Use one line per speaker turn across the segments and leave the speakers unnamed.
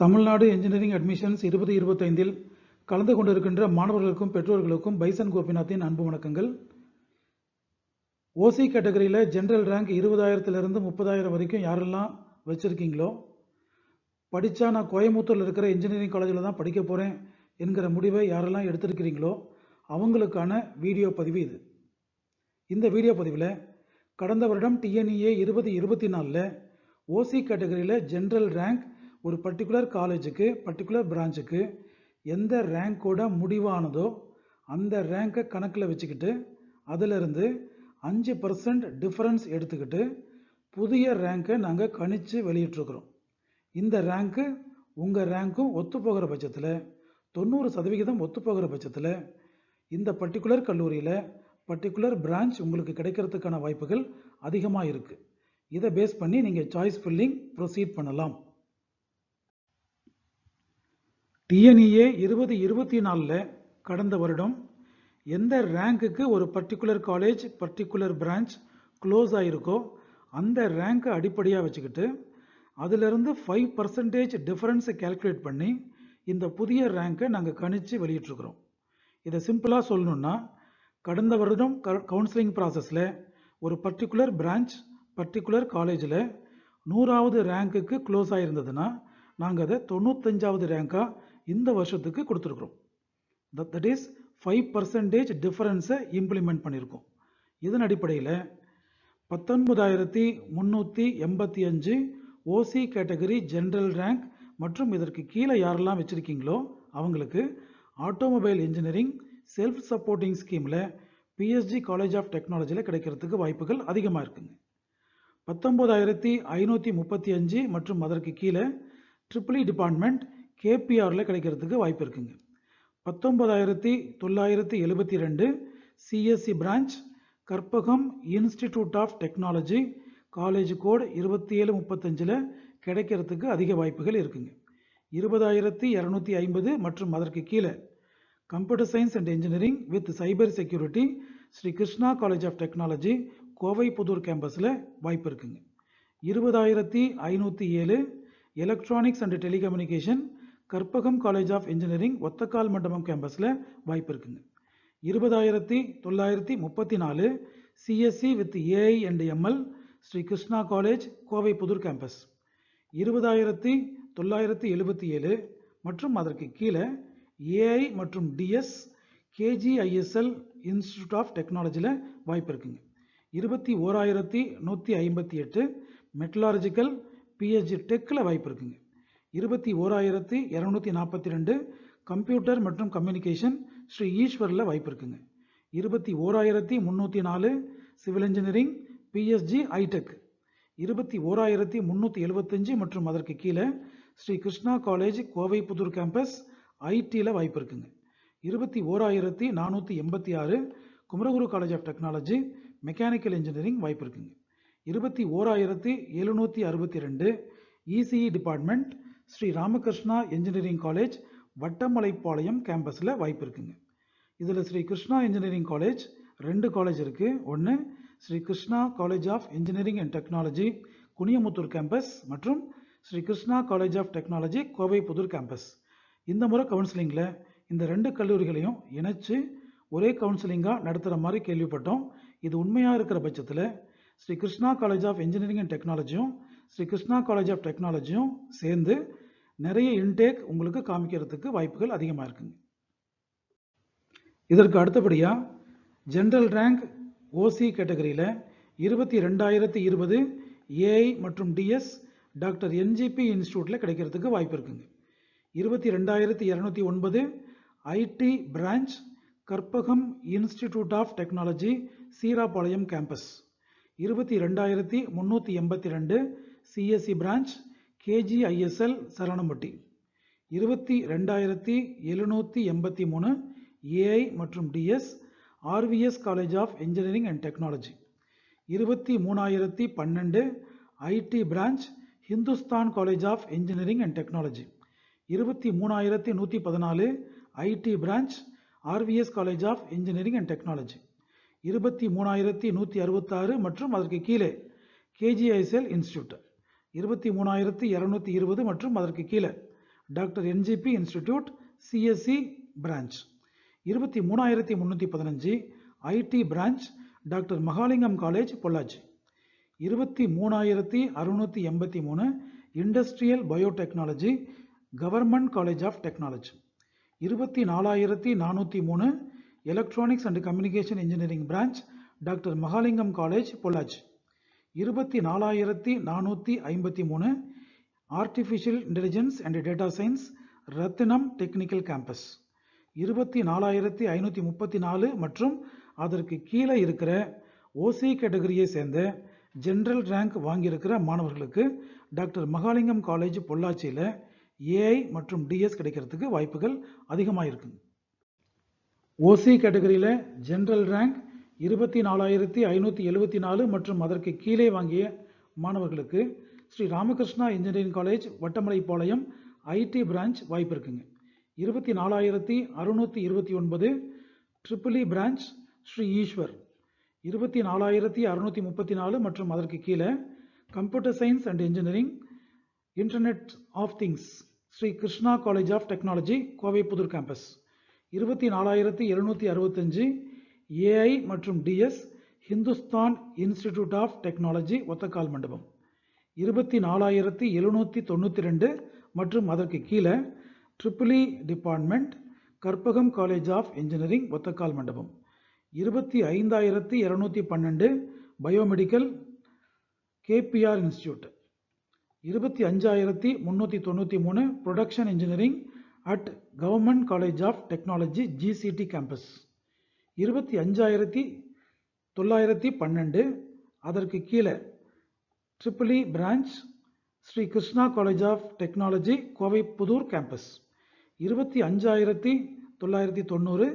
Tamil Nadu engineering admissions 2025 கலந்து கொண்டிருக்கின்ற மாணவர்களுக்கும் பெற்றோர்களுக்கும் பைசன் கோபிநாத்தின் அன்பு வணக்கங்கள். ஓசி கேட்டகரியில் ஜென்ரல் ரேங்க் 20,000 30,000 வரைக்கும் யாரெல்லாம் வச்சுருக்கீங்களோ, படித்தா நான் கோயம்புத்தூரில் இருக்கிற இன்ஜினியரிங் காலேஜில் தான் படிக்க போகிறேன் என்கிற முடிவை யாரெல்லாம் எடுத்திருக்கிறீங்களோ அவங்களுக்கான வீடியோ பதிவு இது. இந்த வீடியோ பதிவில் கடந்த வருடம் டிஎன்இஏ 2024 ஓசி கேட்டகரியில் ஜென்ரல் ரேங்க் ஒரு பர்டிகுலர் காலேஜுக்கு பர்டிகுலர் பிரான்ச்சுக்கு எந்த ரேங்கோட முடிவானதோ அந்த ரேங்கை கணக்கில் வச்சுக்கிட்டு அதிலிருந்து 5% டிஃபரன்ஸ் எடுத்துக்கிட்டு புதிய ரேங்கை நாங்கள் கணிச்சு வெளியிட்டிருக்கிறோம். இந்த ரேங்க்கு உங்கள் ரேங்க்கும் ஒத்துப்போகிற பட்சத்தில் 90% ஒத்துப்போகிற பட்சத்தில் இந்த பர்டிகுலர் கல்லூரியில் பர்டிகுலர் பிரான்ச் உங்களுக்கு கிடைக்கிறதுக்கான வாய்ப்புகள் அதிகமாக இருக்குது. இதை பேஸ் பண்ணி நீங்கள் சாய்ஸ் ஃபில்லிங் ப்ரொசீட் பண்ணலாம். டிஎன்இஏ 2024 கடந்த வருடம் எந்த ரேங்க்குக்கு ஒரு particular college particular branch close ஆகிருக்கோ அந்த ரேங்க்கை அடிப்படையாக வச்சுக்கிட்டு அதிலிருந்து 5% டிஃபரன்ஸை கேல்குலேட் பண்ணி இந்த புதிய ரேங்கை நாங்கள் கணிச்சு வெளியிட்டிருக்கிறோம். இதை சிம்பிளாக சொல்லணுன்னா, கடந்த வருடம் கவுன்சிலிங் ப்ராசஸில் ஒரு பர்டிகுலர் பிரான்ச் பர்டிகுலர் காலேஜில் 100வது ரேங்க்குக்கு க்ளோஸ் ஆகிருந்ததுன்னா நாங்கள் அதை 95வது ரேங்காக இந்த வருஷத்துக்கு கொடுத்துருக்குறோம். தட் இஸ் 5% டிஃபரன்ஸை இம்ப்ளிமெண்ட் பண்ணியிருக்கோம். இதன் அடிப்படையில் 19,385 ஓசி கேட்டகரி ஜென்ரல் ரேங்க் மற்றும் இதற்கு கீழே யாரெல்லாம் வச்சுருக்கீங்களோ அவங்களுக்கு ஆட்டோமொபைல் இன்ஜினியரிங் செல்ஃப் சப்போர்ட்டிங் ஸ்கீமில் பிஎஸ்ஜி காலேஜ் ஆஃப் டெக்னாலஜியில் கிடைக்கிறதுக்கு வாய்ப்புகள் அதிகமாக இருக்குங்க. 19,535 மற்றும் அதற்கு கீழே ட்ரிபிள் டிபார்ட்மெண்ட் கேபிஆரில் கிடைக்கிறதுக்கு வாய்ப்பு இருக்குங்க. 19,972 CSE branch Karpagam institute of technology college code 2735 கிடைக்கிறதுக்கு அதிக வாய்ப்புகள் இருக்குங்க. 20,250 மற்றும் அதற்கு கீழே computer science and engineering with cyber security Sri Krishna college of technology Kovai Pudur கேம்பஸில் வாய்ப்பு இருக்குங்க. 20,507 electronics and telecommunication Karpagam college of engineering Othakkal Mandapam கேம்பஸில் வாய்ப்பு இருக்குங்க. 20,934 CSE with AI and ML Sri Krishna college Kovai Pudur campus. 20,977 மற்றும் அதற்கு கீழே ஏஐ மற்றும் டிஎஸ் கேஜிஐஎஸ்எல் இன்ஸ்டிடியூட் ஆஃப் டெக்னாலஜியில் வாய்ப்பு இருக்குங்க. 21,158 மெட்டலாஜிக்கல் பிஎஸ்ஜி டெக்கில் வாய்ப்பு இருக்குங்க. 21,242 கம்ப்யூட்டர் மற்றும் கம்யூனிகேஷன் ஸ்ரீ ஈஸ்வரில் வாய்ப்பு இருக்குங்க. 21,304 சிவில் இன்ஜினியரிங் பிஎஸ்ஜி ஐடெக். 21,375 மற்றும் அதற்கு கீழே ஸ்ரீ கிருஷ்ணா காலேஜ் கோவை புதூர் கேம்பஸ் ஐடியில் வாய்ப்பு இருக்குங்க. 21,486 Kumaraguru college of technology mechanical engineering வாய்ப்பு இருக்குங்க. 21,762 ECE department Sri Ramakrishna engineering college Vattamalaipalayam கேம்பஸில் வாய்ப்பு இருக்குங்க. இதில் Sri Krishna engineering college 2 college இருக்குது. ஒன்று Sri Krishna college of engineering and technology Kuniyamuthur campus மற்றும் Sri Krishna college of technology Kovai Pudur campus. இந்த முறை கவுன்சிலிங்கில் இந்த 2 கல்லூரிகளையும் இணைச்சு ஒரே கவுன்சிலிங்காக நடத்துகிற மாதிரி கேள்விப்பட்டோம். இது உண்மையாக இருக்கிற பட்சத்தில் Sri Krishna college of engineering and டெக்னாலஜியும் ஸ்ரீ கிருஷ்ணா காலேஜ் ஆஃப் டெக்னாலஜியும் சேர்ந்து நிறைய இன்டேக் உங்களுக்கு காமிக்கிறதுக்கு வாய்ப்புகள் அதிகமாக இருக்குங்க. இதற்கு அடுத்தபடியாக ஜென்ரல் ரேங்க் ஓசி கேட்டகரியில் 22,020 ஏஐ மற்றும் டிஎஸ் டாக்டர் என்ஜிபி இன்ஸ்டியூட்டில் கிடைக்கிறதுக்கு வாய்ப்பு இருக்குங்க. 22,209 IT branch Karpagam institute of technology Seerapalayam campus. 22,382 CSE branch KGISL Saravanampatti. 22,783 AI மற்றும் DS RVS college of engineering and technology. 23,012 IT branch Hindustan college of engineering and technology. 23,114 IT branch RVS college of engineering and technology. 23,166 மற்றும் அதற்கு கீழே KGISL institute. 23,220 மற்றும் அதற்கு கீழே doctor NGP institute CSC branch. 23,315 IT branch doctor Mahalingam college Pollachi. 23,683 industrial biotechnology government college of technology. 24,403 electronics and communication engineering branch doctor Mahalingam college Pollachi. 24,453 artificial intelligence and data science Rathinam technical campus. 24,534 மற்றும் அதற்கு கீழே இருக்கிற ஓசி கேட்டகரியை சேர்ந்த general rank வாங்கியிருக்கிற மாணவர்களுக்கு doctor Mahalingam college பொள்ளாச்சியில் AI மற்றும் DS கிடைக்கிறதுக்கு வாய்ப்புகள் அதிகமாக இருக்குங்க. ஓசி கேட்டகரியில் ஜெனரல் ரேங்க் 24,574 மற்றும் அதற்கு கீழே வாங்கிய மாணவர்களுக்கு Sri Ramakrishna engineering college Vattamalaipalayam IT branch வாய்ப்பு இருக்குங்க. 24,629 ட்ரிபிள் பிரான்ச் ஸ்ரீ ஈஸ்வர். 24,634 மற்றும் அதற்கு கீழே computer science and engineering internet of things Sri Krishna college of technology Kovai Pudur campus. 24,765 AI மற்றும் DS Hindustan institute of technology Othakkal Mandapam. 24,792 மற்றும் அதற்கு கீழே triple department Karpagam college of engineering Othakkal Mandapam. 25,212 biomedical KPR institute. 25,393 production engineering at government college of technology GCT campus. 25,912 அதற்கு கீழே triple branch Sri Krishna college of technology Kovai Pudur campus. 25,990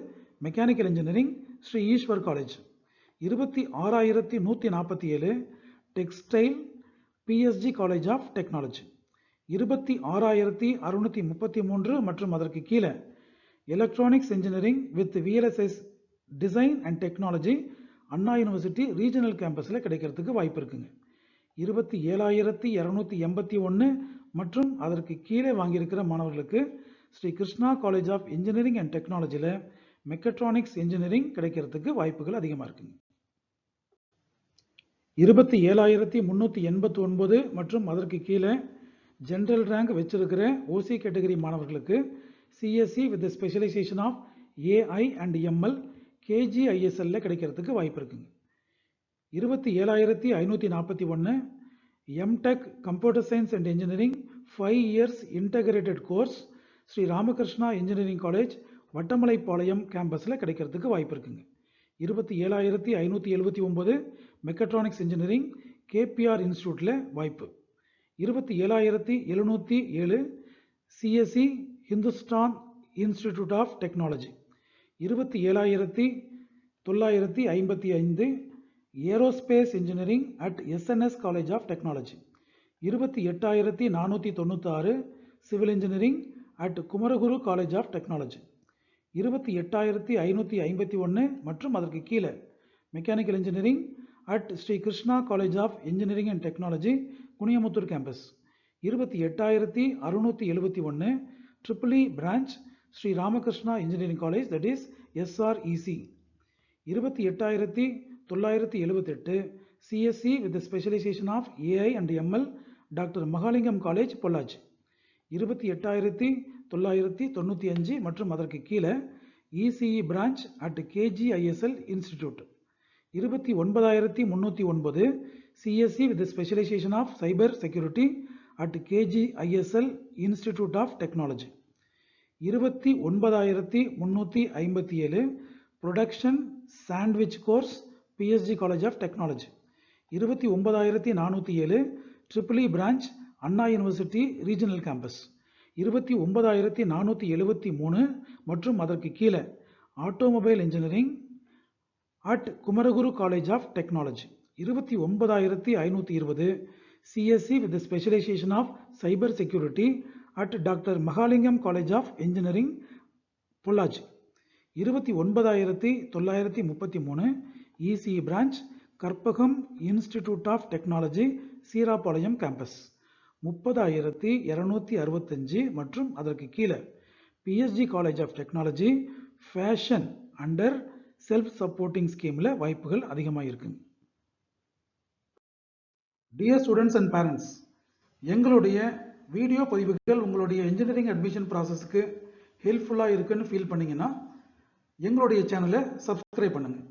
mechanical engineering Sri Eshwar college. 26,147 textile PSG college of technology. 26,633 மற்றும் அதற்கு கீழே electronics engineering with VLSI design and technology Anna university regional கேம்பஸில் கிடைக்கிறதுக்கு வாய்ப்பு இருக்குங்க. 27,281 மற்றும் அதற்கு கீழே வாங்கியிருக்கிற மாணவர்களுக்கு Sri Krishna college of engineering and டெக்னாலஜியில் மெக்கட்ரானிக்ஸ் இன்ஜினியரிங் கிடைக்கிறதுக்கு வாய்ப்புகள் அதிகமாக இருக்குங்க. 27,389 மற்றும் அதற்கு கீழே ஜெனரல் ரேங்க் வச்சிருக்கிற ஓசி கேட்டகரி மாணவர்களுக்கு CSE with specialisation of AI and ML கேஜிஐஎஸ்எல்ல கிடைக்கிறதுக்கு வாய்ப்பு இருக்குங்க. 27,541 M Tech computer science and engineering 5 years integrated course Sri Ramakrishna engineering college Vattamalaipalayam கேம்பஸில் கிடைக்கிறதுக்கு வாய்ப்பு இருக்குங்க. 27,579 மெக்கட்ரானிக்ஸ் இன்ஜினியரிங் கேபிஆர் இன்ஸ்டிடியூட்டில் வாய்ப்பு. 27,707 CSE Hindustan institute of technology. 27,955 aerospace engineering at SNS college of technology. 28,496 civil engineering at Kumaraguru college of technology. 28,551 மற்றும் அதற்கு கீழே mechanical engineering at Sri Krishna college of engineering and technology Kuniyamuthur campus. 28,671 triple branch Sri Ramakrishna engineering college that is SREC. 28,978 CSE with specialisation of AI and ML doctor Mahalingam college Pollachi. 28,995 மற்றும் அதற்கு கீழே ECE branch at KGISL institute. 29,309 CSE with specialisation of cyber security at KGISL institute of technology. 29,357 production sandwich course PSG college of technology. 29,407 triple branch Anna university regional campus. 29,473 மற்றும் அதற்கு கீழே automobile engineering at Kumaraguru college of technology. 29,520 CSE with specialisation of cyber security at doctor Mahalingam college of engineering Pollachi. 29,933 ECE branch Karpagam institute of technology Seerapalayam campus. 30,265 மற்றும் அதற்கு கீழே PSG college of technology fashion under self supporting ஸ்கீமில் வாய்ப்புகள் அதிகமாக இருக்குங்க. Dear students and parents, எங்களுடைய video பதிவுகள் உங்களுடைய இன்ஜினியரிங் அட்மிஷன் ப்ராசஸ்க்கு ஹெல்ப்ஃபுல்லாக இருக்குன்னு ஃபீல் பண்ணிங்கன்னா எங்களுடைய சேனலை சப்ஸ்கிரைப் பண்ணுங்கள்.